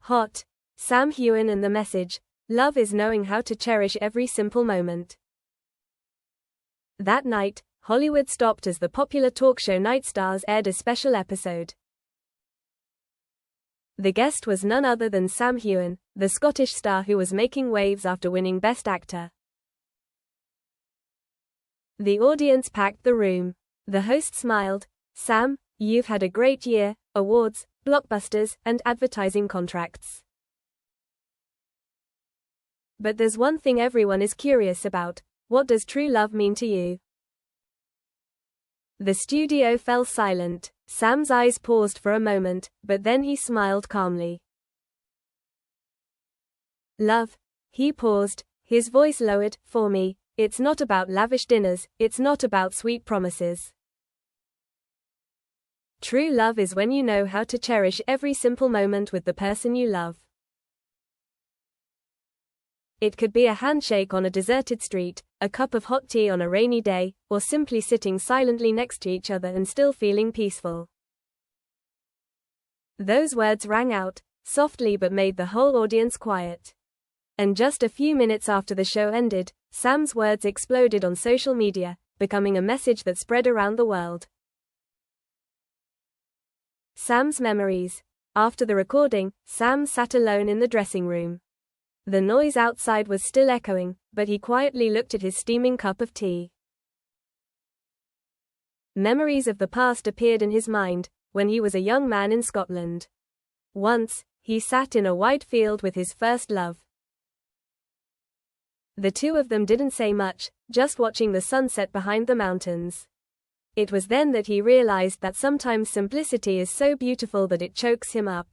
Hot. Sam Heughan and the message, love is knowing how to cherish every simple moment. That night, Hollywood stopped as the popular talk show Night Stars aired a special episode. The guest was none other than Sam Heughan, the Scottish star who was making waves after winning Best Actor. The audience packed the room. The host smiled. Sam, you've had a great year, awards, blockbusters, and advertising contracts. But there's one thing everyone is curious about. What does true love mean to you? The studio fell silent. Sam's eyes paused for a moment, but then he smiled calmly. Love. He paused, his voice lowered. For me, it's not about lavish dinners, it's not about sweet promises. True love is when you know how to cherish every simple moment with the person you love. It could be a handshake on a deserted street, a cup of hot tea on a rainy day, or simply sitting silently next to each other and still feeling peaceful. Those words rang out, softly, but made the whole audience quiet. And just a few minutes after the show ended, Sam's words exploded on social media, becoming a message that spread around the world. Sam's memories. After the recording, Sam sat alone in the dressing room. The noise outside was still echoing, but he quietly looked at his steaming cup of tea. Memories of the past appeared in his mind, when he was a young man in Scotland. Once, he sat in a wide field with his first love. The two of them didn't say much, just watching the sunset behind the mountains. It was then that he realized that sometimes simplicity is so beautiful that it chokes him up.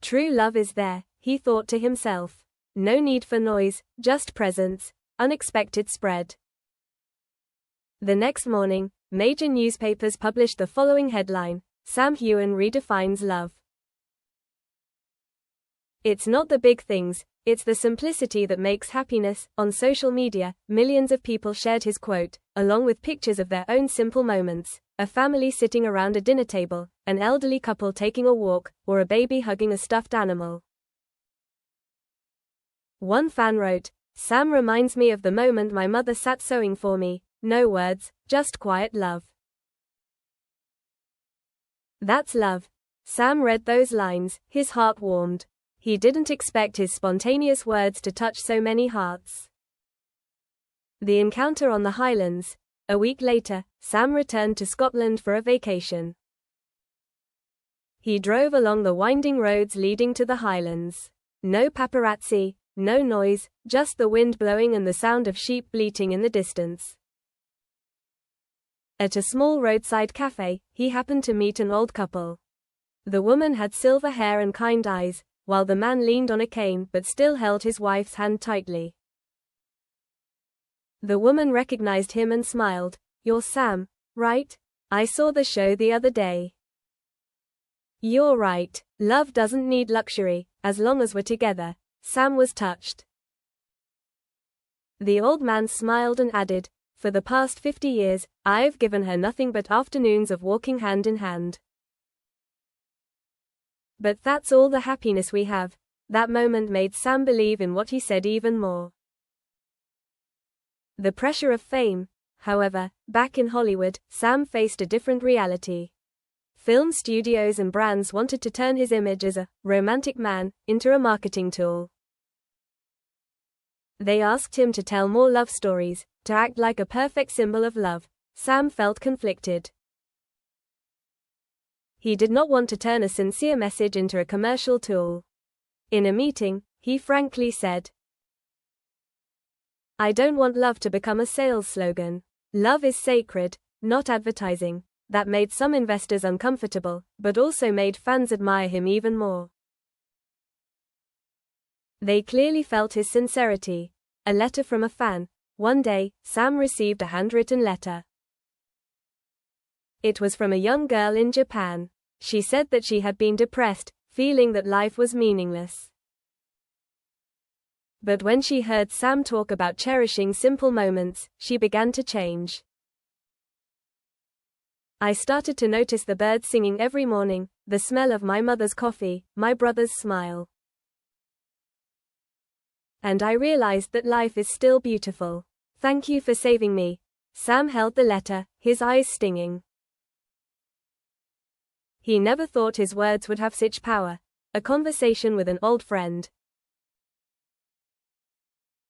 True love is there, he thought to himself. No need for noise, just presence, unexpected spread. The next morning, major newspapers published the following headline: Sam Heughan redefines love. It's not the big things, it's the simplicity that makes happiness. On social media, millions of people shared his quote, along with pictures of their own simple moments: a family sitting around a dinner table, an elderly couple taking a walk, or a baby hugging a stuffed animal. One fan wrote, "Sam reminds me of the moment my mother sat sewing for me, no words, just quiet love." That's love. Sam read those lines, his heart warmed. He didn't expect his spontaneous words to touch so many hearts. The encounter on the Highlands. A week later, Sam returned to Scotland for a vacation. He drove along the winding roads leading to the Highlands. No paparazzi, no noise, just the wind blowing and the sound of sheep bleating in the distance. At a small roadside cafe, he happened to meet an old couple. The woman had silver hair and kind eyes, while the man leaned on a cane but still held his wife's hand tightly. The woman recognized him and smiled. "You're Sam, right? I saw the show the other day." "You're right. Love doesn't need luxury, as long as we're together." Sam was touched. The old man smiled and added, "For the past 50 years, I've given her nothing but afternoons of walking hand in hand. But that's all the happiness we have." That moment made Sam believe in what he said even more. The pressure of fame. However, back in Hollywood, Sam faced a different reality. Film studios and brands wanted to turn his image as a romantic man into a marketing tool. They asked him to tell more love stories, to act like a perfect symbol of love. Sam felt conflicted. He did not want to turn a sincere message into a commercial tool. In a meeting, he frankly said, "I don't want love to become a sales slogan. Love is sacred, not advertising." That made some investors uncomfortable, but also made fans admire him even more. They clearly felt his sincerity. A letter from a fan. One day, Sam received a handwritten letter. It was from a young girl in Japan. She said that she had been depressed, feeling that life was meaningless. But when she heard Sam talk about cherishing simple moments, she began to change. I started to notice the birds singing every morning, the smell of my mother's coffee, my brother's smile. And I realized that life is still beautiful. Thank you for saving me. Sam held the letter, his eyes stinging. He never thought his words would have such power. A conversation with an old friend.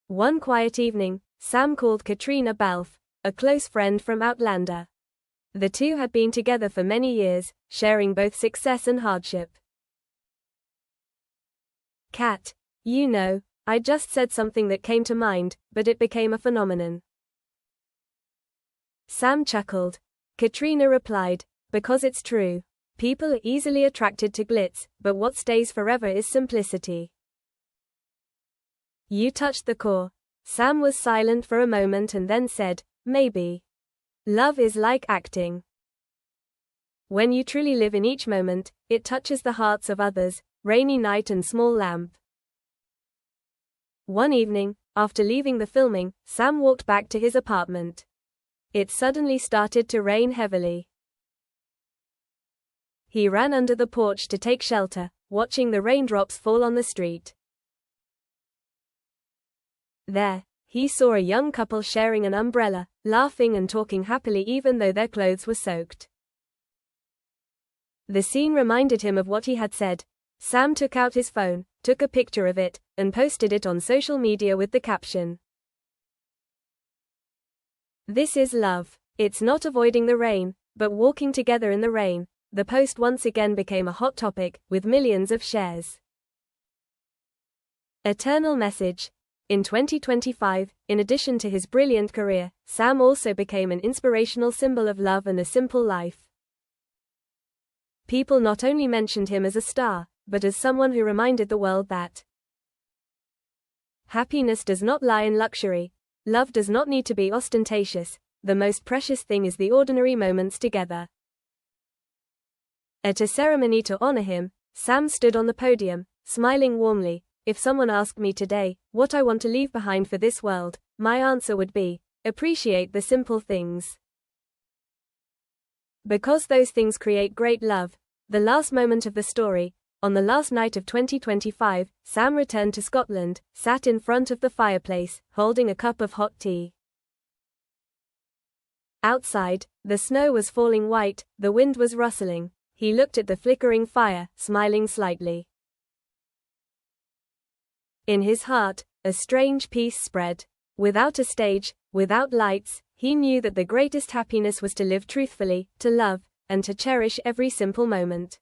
One quiet evening, Sam called Katrina Balfe, a close friend from Outlander. The two had been together for many years, sharing both success and hardship. Kat, you know, I just said something that came to mind, but it became a phenomenon. Sam chuckled. Katrina replied, because it's true. People are easily attracted to glitz, but what stays forever is simplicity. You touched the core. Sam was silent for a moment and then said, maybe. Love is like acting. When you truly live in each moment, it touches the hearts of others, rainy night and small lamp. One evening, after leaving the filming, Sam walked back to his apartment. It suddenly started to rain heavily. He ran under the porch to take shelter, watching the raindrops fall on the street. There, he saw a young couple sharing an umbrella, laughing and talking happily even though their clothes were soaked. The scene reminded him of what he had said. Sam took out his phone, took a picture of it, and posted it on social media with the caption, "This is love. It's not avoiding the rain, but walking together in the rain." The post once again became a hot topic, with millions of shares. Eternal message. In 2025, in addition to his brilliant career, Sam also became an inspirational symbol of love and a simple life. People not only mentioned him as a star, but as someone who reminded the world that happiness does not lie in luxury. Love does not need to be ostentatious. The most precious thing is the ordinary moments together. At a ceremony to honor him, Sam stood on the podium, smiling warmly. If someone asked me today, what I want to leave behind for this world, my answer would be, appreciate the simple things. Because those things create great love. The last moment of the story. On the last night of 2025, Sam returned to Scotland, sat in front of the fireplace, holding a cup of hot tea. Outside, the snow was falling white, the wind was rustling. He looked at the flickering fire, smiling slightly. In his heart, a strange peace spread. Without a stage, without lights, he knew that the greatest happiness was to live truthfully, to love, and to cherish every simple moment.